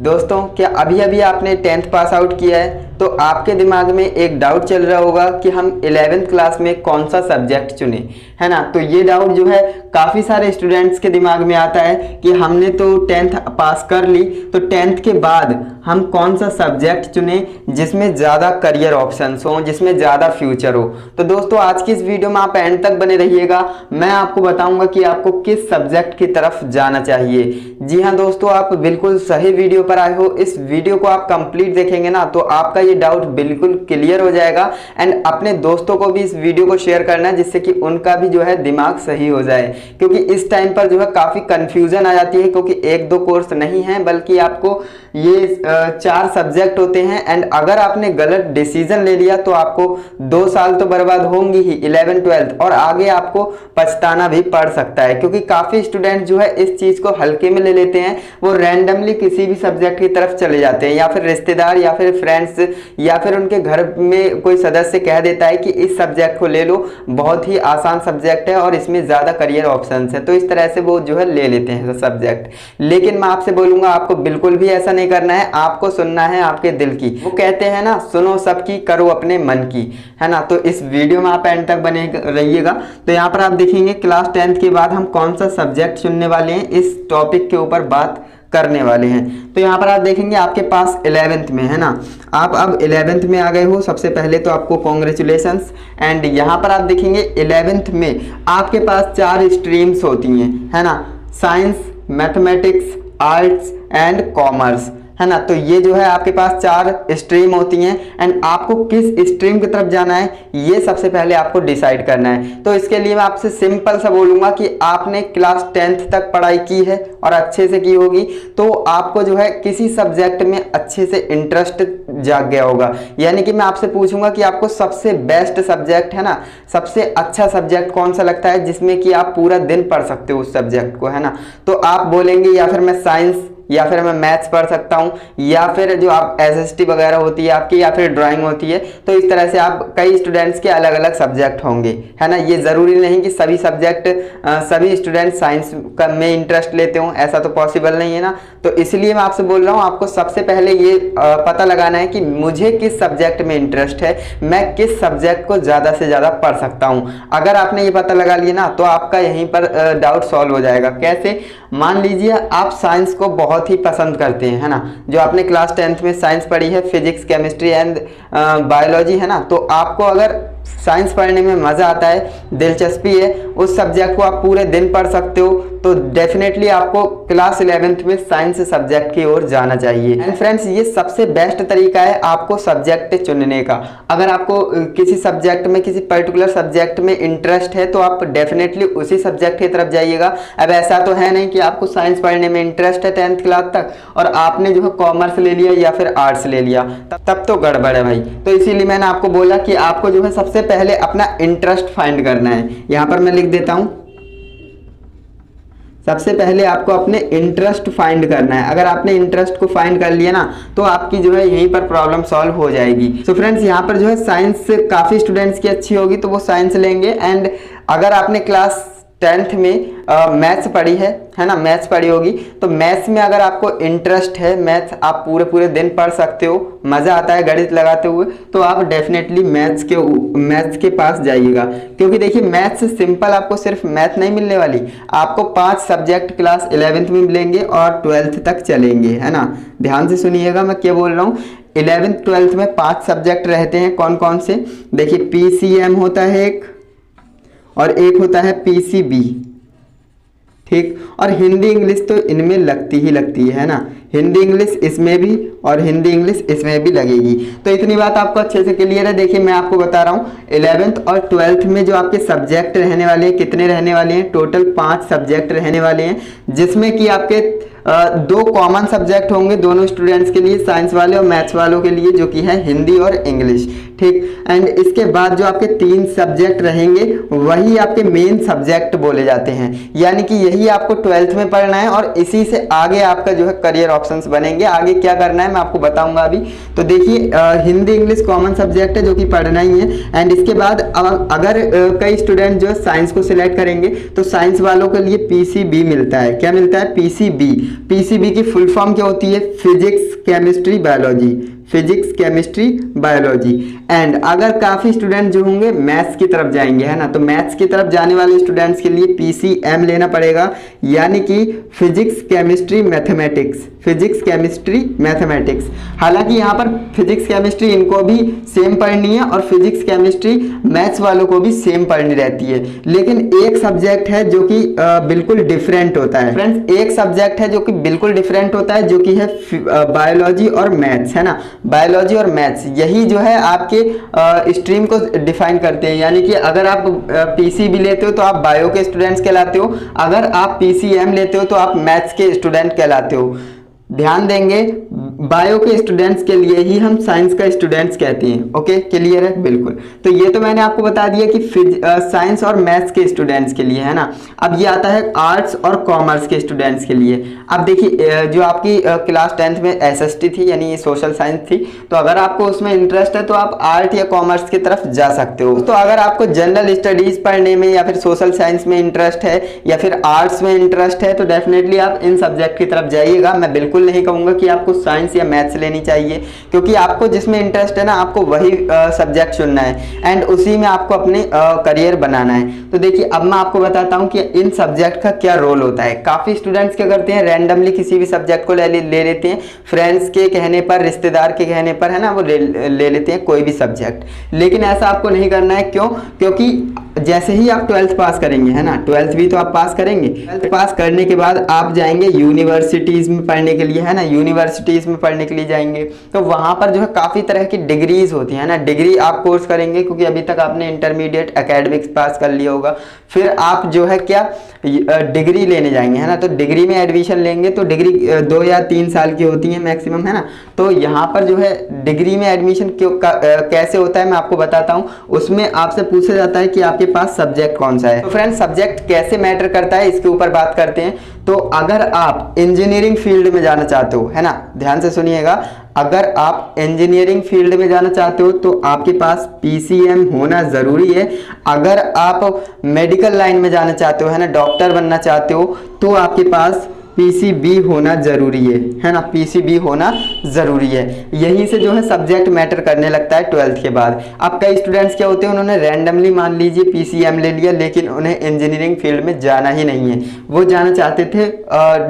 दोस्तों, क्या अभी अभी आपने 10th पास आउट किया है तो आपके दिमाग में एक डाउट चल रहा होगा कि हम 11th क्लास में कौन सा सब्जेक्ट चुने, है ना। तो ये डाउट जो है काफ़ी सारे स्टूडेंट्स के दिमाग में आता है कि हमने तो 10th पास कर ली, तो 10th के बाद हम कौन सा सब्जेक्ट चुने जिसमें ज़्यादा करियर ऑप्शंस हों, जिसमें ज़्यादा फ्यूचर हो। तो दोस्तों, आज की इस वीडियो में आप एंड तक बने रहिएगा। मैं आपको बताऊंगा कि आपको किस सब्जेक्ट की तरफ जाना चाहिए। जी हाँ दोस्तों, आप बिल्कुल सही वीडियो पर आए हो। इस वीडियो को आप कंप्लीट देखेंगे ना तो आपका ये डाउट बिल्कुल क्लियर हो जाएगा। एंड अपने दोस्तों को भी इस वीडियो को शेयर करना है जिससे कि उनका भी जो है दिमाग सही हो जाए, क्योंकि इस टाइम पर जो है काफ़ी कंफ्यूजन आ जाती है, क्योंकि एक दो कोर्स नहीं है बल्कि आपको ये 4 सब्जेक्ट होते हैं। एंड अगर आपने गलत डिसीजन ले लिया तो आपको 2 साल तो बर्बाद होंगी ही, 11 12, और आगे आपको पछताना भी पड़ सकता है, क्योंकि काफ़ी स्टूडेंट जो है इस चीज़ को हल्के में ले लेते हैं। वो रैंडमली किसी भी सब्जेक्ट की तरफ चले जाते हैं, या फिर रिश्तेदार या फिर फ्रेंड्स या फिर उनके घर में कोई सदस्य कह देता है कि इस सब्जेक्ट को ले लो, बहुत ही आसान सब्जेक्ट है और इसमें ज़्यादा करियर ऑप्शंस है। तो इस तरह से वो जो है ले लेते हैं सब्जेक्ट। लेकिन मैं आपसे बोलूँगा आपको बिल्कुल भी ऐसा नहीं करना है, आपको सुनना है आपके दिल की। वो कहते हैं ना, सुनो सबकी करो अपने मन की, है ना। तो इस वीडियो में आप एंड तक बने रहिएगा। तो यहाँ पर आप देखेंगे क्लास 10th के बाद हम कौन सा सब्जेक्ट चुनने वाले हैं, इस टॉपिक के ऊपर बात करने वाले हैं। तो यहाँ पर आप देखेंगे आपके पास 11th में, है ना, आप अब 11th में आ गए हो। सबसे पहले तो आपको कॉन्ग्रेचुलेशंस। एंड यहाँ पर आप देखेंगे 11th में आपके पास 4 स्ट्रीम्स होती हैं, है ना, science, mathematics, arts and commerce, है ना। तो ये जो है आपके पास 4 स्ट्रीम होती हैं। एंड आपको किस स्ट्रीम की तरफ जाना है ये सबसे पहले आपको डिसाइड करना है। तो इसके लिए मैं आपसे सिंपल सा बोलूँगा कि आपने क्लास 10th तक पढ़ाई की है और अच्छे से की होगी, तो आपको जो है किसी सब्जेक्ट में अच्छे से इंटरेस्ट जाग गया होगा। यानी कि मैं आपसे पूछूंगा कि आपको सबसे बेस्ट सब्जेक्ट, है ना, सबसे अच्छा सब्जेक्ट कौन सा लगता है जिसमें कि आप पूरा दिन पढ़ सकते हो उस सब्जेक्ट को, है ना। तो आप बोलेंगे या फिर मैं साइंस या फिर मैं मैथ्स पढ़ सकता हूँ, या फिर जो आप एसएसटी वगैरह होती है आपकी, या फिर ड्राइंग होती है। तो इस तरह से आप कई स्टूडेंट्स के अलग अलग सब्जेक्ट होंगे, है ना। ये ज़रूरी नहीं कि सभी सब्जेक्ट सभी स्टूडेंट साइंस में इंटरेस्ट लेते हों, ऐसा तो पॉसिबल नहीं है ना। तो इसलिए मैं आपसे बोल रहा हूँ, आपको सबसे पहले ये पता लगाना है कि मुझे किस सब्जेक्ट में इंटरेस्ट है, मैं किस सब्जेक्ट को ज़्यादा से ज़्यादा पढ़ सकता हूँ। अगर आपने ये पता लगा लिया ना तो आपका यहीं पर डाउट सॉल्व हो जाएगा। कैसे? मान लीजिए आप साइंस को बहुत ही पसंद करते हैं, है ना, जो आपने क्लास 10th में साइंस पढ़ी है, फिजिक्स, केमिस्ट्री एंड बायोलॉजी, है ना। तो आपको अगर साइंस पढ़ने में मज़ा आता है, दिलचस्पी है, उस सब्जेक्ट को आप पूरे दिन पढ़ सकते हो, तो डेफिनेटली आपको क्लास 11th में साइंस सब्जेक्ट की ओर जाना चाहिए। एंड फ्रेंड्स, ये सबसे बेस्ट तरीका है आपको सब्जेक्ट चुनने का। अगर आपको किसी सब्जेक्ट में, किसी पर्टिकुलर सब्जेक्ट में इंटरेस्ट है तो आप डेफिनेटली उसी सब्जेक्ट की तरफ जाइएगा। अब ऐसा तो है नहीं कि आपको साइंस पढ़ने में इंटरेस्ट है 10th क्लास तक और आपने जो है कॉमर्स ले लिया या फिर आर्ट्स ले लिया, तब तो गड़बड़ है भाई। तो इसीलिए मैंने आपको बोला कि आपको जो है सबसे पहले अपना इंटरेस्ट फाइंड करना है। यहाँ पर मैं लिख देता हूँ, सबसे पहले आपको अपने इंटरेस्ट फाइंड करना है। अगर आपने इंटरेस्ट को फाइंड कर लिया ना तो आपकी जो है यहीं पर प्रॉब्लम सॉल्व हो जाएगी। सो फ्रेंड्स, यहाँ पर जो है साइंस काफ़ी स्टूडेंट्स की अच्छी होगी तो वो साइंस लेंगे। एंड अगर आपने क्लास 10th में मैथ्स पढ़ी है ना, मैथ्स पढ़ी होगी, तो मैथ्स में अगर आपको इंटरेस्ट है, मैथ्स आप पूरे दिन पढ़ सकते हो, मज़ा आता है गणित लगाते हुए, तो आप डेफिनेटली मैथ्स के पास जाइएगा। क्योंकि देखिए मैथ्स सिंपल, आपको सिर्फ मैथ नहीं मिलने वाली, आपको 5 सब्जेक्ट क्लास 11th में मिलेंगे और 12th तक चलेंगे, है ना। ध्यान से सुनिएगा मैं क्या बोल रहा हूँ। 11th 12th में 5 सब्जेक्ट रहते हैं। कौन कौन से? देखिए PCM होता है एक, और एक होता है PCB, ठीक। और हिंदी इंग्लिश तो इनमें लगती है ना, हिंदी इंग्लिश इसमें भी और हिंदी इंग्लिश इसमें भी लगेगी। तो इतनी बात आपको अच्छे से क्लियर है। देखिए मैं आपको बता रहा हूँ 11th और 12th में जो आपके सब्जेक्ट रहने वाले हैं, कितने रहने वाले हैं? टोटल 5 सब्जेक्ट रहने वाले हैं, जिसमें कि आपके 2 कॉमन सब्जेक्ट होंगे दोनों स्टूडेंट्स के लिए, साइंस वाले और मैथ्स वालों के लिए, जो कि है हिंदी और इंग्लिश, ठीक। एंड इसके बाद जो आपके 3 सब्जेक्ट रहेंगे वही आपके मेन सब्जेक्ट बोले जाते हैं। यानी कि यही आपको 12th में पढ़ना है और इसी से आगे आपका जो है करियर ऑप्शंस बनेंगे। आगे क्या करना है मैं आपको बताऊंगा अभी। तो देखिए हिंदी इंग्लिश कॉमन सब्जेक्ट है जो कि पढ़ना ही है। एंड इसके बाद अगर कई स्टूडेंट जो है साइंस को सिलेक्ट करेंगे तो साइंस वालों के लिए PCB मिलता है। क्या मिलता है? PCB। पीसीबी की फुल फॉर्म क्या होती है? Physics chemistry biology, physics chemistry biology. And अगर काफ़ी स्टूडेंट जो होंगे मैथ्स की तरफ जाएंगे, है ना, तो मैथ्स की तरफ जाने वाले स्टूडेंट्स के लिए पीसीएम लेना पड़ेगा, यानी कि physics chemistry mathematics, physics chemistry mathematics. हालांकि यहाँ पर फिजिक्स केमिस्ट्री इनको भी सेम पढ़नी है और फिजिक्स केमिस्ट्री मैथ्स वालों को भी सेम पढ़नी रहती है, लेकिन एक सब्जेक्ट है जो कि बिल्कुल डिफरेंट होता है फ्रेंड्स, एक सब्जेक्ट है जो कि बिल्कुल डिफरेंट होता है, जो कि है बायोलॉजी और मैथ्स, है ना, बायोलॉजी और मैथ्स। यही जो है आपके स्ट्रीम को डिफाइन करते हैं, यानी कि अगर आप पीसीबी लेते हो तो आप बायो के स्टूडेंट्स कहलाते हो, अगर आप पीसीएम लेते हो तो आप मैथ्स के स्टूडेंट कहलाते हो। ध्यान देंगे, बायो के स्टूडेंट्स के लिए ही हम साइंस का स्टूडेंट्स कहते हैं। ओके, क्लियर है? बिल्कुल। तो ये तो मैंने आपको बता दिया कि साइंस और मैथ्स के स्टूडेंट्स के लिए, है ना। अब ये आता है आर्ट्स और कॉमर्स के स्टूडेंट्स के लिए। अब देखिए, जो आपकी क्लास 10th में एसएसटी थी, यानी सोशल साइंस थी, तो अगर आपको उसमें इंटरेस्ट है तो आप आर्ट या कॉमर्स की तरफ जा सकते हो। तो अगर आपको जनरल स्टडीज पढ़ने में या फिर सोशल साइंस में इंटरेस्ट है या फिर आर्ट्स में इंटरेस्ट है तो डेफिनेटली आप इन सब्जेक्ट की तरफ जाइएगा। मैं बिल्कुल नहीं कहूंगा कि आपको साइंस या मैथ्स लेनी चाहिए, क्योंकि आपको जिसमें इंटरेस्ट है ना, आपको वही सब्जेक्ट चुनना है एंड उसी में आपको अपने करियर बनाना है। तो देखिए, अब मैं आपको बताता हूं कि इन सब्जेक्ट का क्या रोल होता है। काफी स्टूडेंट्स क्या करते हैं, रैंडमली किसी भी सब्जेक्ट को ले लेते हैं, फ्रेंड्स के कहने पर, रिश्तेदार के कहने पर, है ना, वो ले लेते हैं कोई भी सब्जेक्ट। लेकिन ऐसा आपको नहीं करना है। क्यों? क्योंकि जैसे ही आप 12th पास करेंगे, है ना, 12th भी तो आप पास करेंगे, 12th पास करने के बाद आप जाएंगे यूनिवर्सिटीज में पढ़ने के लिए, है ना, यूनिवर्सिटीज में पढ़ने के लिए जाएंगे तो वहां पर जो है काफी तरह की डिग्रीज होती है ना, डिग्री आप कोर्स करेंगे, क्योंकि अभी तक आपने इंटरमीडिएट एकेडमिक्स पास कर लिया होगा, फिर आप जो है क्या डिग्री लेने जाएंगे, है ना। तो डिग्री में एडमिशन लेंगे तो डिग्री 2 या 3 साल की होती है मैक्सिमम, है ना। तो यहाँ पर जो है डिग्री में एडमिशन कैसे होता है मैं आपको बताता हूँ। उसमें आपसे पूछा जाता है कि आपके पास सब्जेक्ट कौन सा है। तो फ्रेंड्स, सब्जेक्ट कैसे मैटर करता है इसके ऊपर बात करते हैं। तो अगर आप इंजीनियरिंग फील्ड में जाना चाहते हो, है ना, ध्यान से सुनिएगा, अगर आप इंजीनियरिंग फील्ड में जाना चाहते हो तो आपके पास पीसीएम होना जरूरी है। अगर आप मेडिकल लाइन में जाना चाहते हो, है ना, डॉक्टर बनना चाहते हो, तो आपके पास पीसीबी होना जरूरी है ना, पीसीबी होना जरूरी है। यहीं से जो है सब्जेक्ट मैटर करने लगता है 12th के बाद। अब कई स्टूडेंट्स क्या होते हैं, उन्होंने रैंडमली मान लीजिए पीसीएम ले लिया, लेकिन उन्हें इंजीनियरिंग फील्ड में जाना ही नहीं है, वो जाना चाहते थे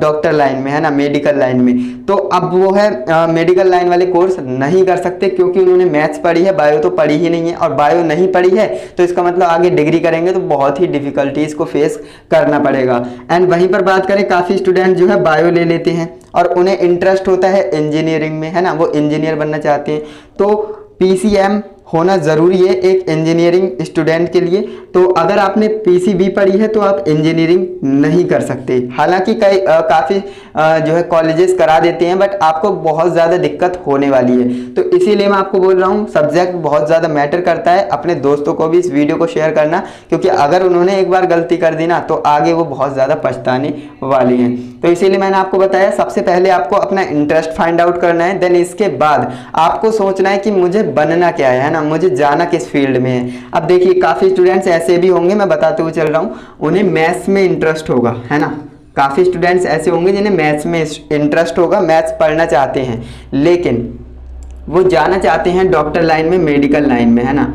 डॉक्टर लाइन में, है ना, मेडिकल लाइन में। तो अब वो है मेडिकल लाइन वाले कोर्स नहीं कर सकते, क्योंकि उन्होंने मैथ्स पढ़ी है, बायो तो पढ़ी ही नहीं है, और बायो नहीं पढ़ी है तो इसका मतलब आगे डिग्री करेंगे तो बहुत ही डिफिकल्टीज को फेस करना पड़ेगा। एंड वहीं पर बात करें, काफी स्टूडेंट जो है बायो ले लेते हैं और उन्हें इंटरेस्ट होता है इंजीनियरिंग में, है ना, वो इंजीनियर बनना चाहते हैं, तो पीसीएम होना जरूरी है एक इंजीनियरिंग स्टूडेंट के लिए। तो अगर आपने पीसीबी पढ़ी है तो आप इंजीनियरिंग नहीं कर सकते। हालांकि काफ़ी जो है कॉलेजेस करा देते हैं, बट आपको बहुत ज़्यादा दिक्कत होने वाली है। तो इसीलिए मैं आपको बोल रहा हूँ, सब्जेक्ट बहुत ज़्यादा मैटर करता है। अपने दोस्तों को भी इस वीडियो को शेयर करना, क्योंकि अगर उन्होंने एक बार गलती कर दी ना तो आगे वो बहुत ज़्यादा पछताने वाली हैं। तो इसीलिए मैंने आपको बताया, सबसे पहले आपको अपना इंटरेस्ट फाइंड आउट करना है, देन इसके बाद आपको सोचना है कि मुझे बनना क्या है ना, मुझे जाना किस फील्ड में है। अब देखिए, काफ़ी स्टूडेंट्स ऐसे भी होंगे, मैं बताते हुए चल रहा हूँ, उन्हें मैथ्स में इंटरेस्ट होगा, है ना, काफ़ी स्टूडेंट्स ऐसे होंगे जिन्हें मैथ्स में इंटरेस्ट होगा, मैथ्स पढ़ना चाहते हैं, लेकिन वो जाना चाहते हैं डॉक्टर लाइन में, मेडिकल लाइन में, है ना,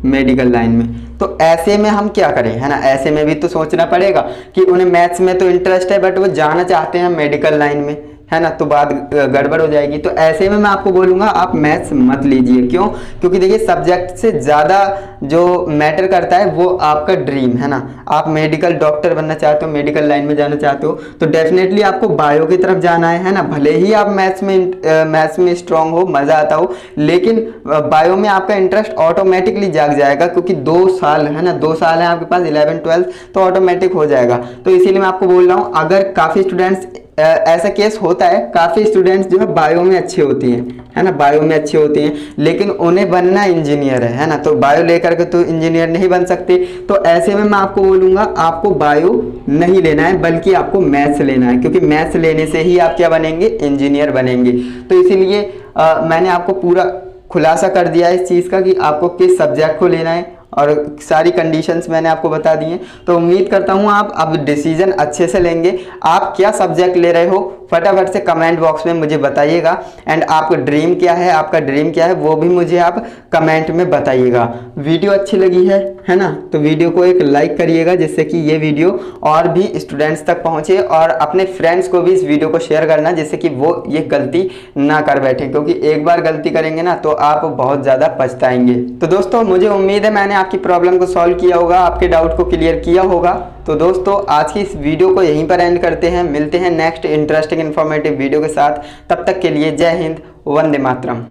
मेडिकल लाइन में। तो ऐसे में हम क्या करें, है ना, ऐसे में भी तो सोचना पड़ेगा कि उन्हें मैथ्स में तो इंटरेस्ट है बट वो जाना चाहते हैं मेडिकल लाइन में, है ना, तो बात गड़बड़ हो जाएगी। तो ऐसे में मैं आपको बोलूँगा आप मैथ्स मत लीजिए। क्यों? क्योंकि देखिए, सब्जेक्ट से ज़्यादा जो मैटर करता है वो आपका ड्रीम, है ना। आप मेडिकल डॉक्टर बनना चाहते हो, मेडिकल लाइन में जाना चाहते हो, तो डेफिनेटली आपको बायो की तरफ जाना है ना। भले ही आप मैथ्स में स्ट्रांग हो, मज़ा आता हो, लेकिन बायो में आपका इंटरेस्ट ऑटोमेटिकली जाग जाएगा, क्योंकि 2 साल, है ना, 2 साल है आपके पास, 11th 12th, तो ऑटोमेटिक हो जाएगा। तो इसीलिए मैं आपको बोल रहा हूँ, अगर काफ़ी स्टूडेंट्स ऐसा केस होता है, काफ़ी स्टूडेंट्स जो है बायो में अच्छे होते हैं, है ना, बायो में अच्छे होते हैं, लेकिन उन्हें बनना इंजीनियर है ना, तो बायो लेकर के तो इंजीनियर नहीं बन सकते। तो ऐसे में मैं आपको बोलूँगा, आपको बायो नहीं लेना है, बल्कि आपको मैथ्स लेना है, क्योंकि मैथ्स लेने से ही आप क्या बनेंगे, इंजीनियर बनेंगे। तो इसीलिए मैंने आपको पूरा खुलासा कर दिया है इस चीज़ का कि आपको किस सब्जेक्ट को लेना है और सारी कंडीशंस मैंने आपको बता दी हैं। तो उम्मीद करता हूँ आप अब डिसीजन अच्छे से लेंगे। आप क्या सब्जेक्ट ले रहे हो फटाफट से कमेंट बॉक्स में मुझे बताइएगा। एंड आपका ड्रीम क्या है, आपका ड्रीम क्या है वो भी मुझे आप कमेंट में बताइएगा। वीडियो अच्छी लगी है ना, तो वीडियो को एक लाइक करिएगा जिससे कि ये वीडियो और भी स्टूडेंट्स तक पहुंचे, और अपने फ्रेंड्स को भी इस वीडियो को शेयर करना जिससे कि वो ये गलती ना कर बैठे, क्योंकि एक बार गलती करेंगे ना तो आप बहुत ज़्यादा पछताएंगे। तो दोस्तों मुझे उम्मीद है मैंने आपकी प्रॉब्लम को सॉल्व किया होगा, आपके डाउट को क्लियर किया होगा। तो दोस्तों आज की इस वीडियो को यहीं पर एंड करते हैं, मिलते हैं नेक्स्ट इंटरेस्टिंग इन्फॉर्मेटिव वीडियो के साथ। तब तक के लिए जय हिंद, वंदे मातरम।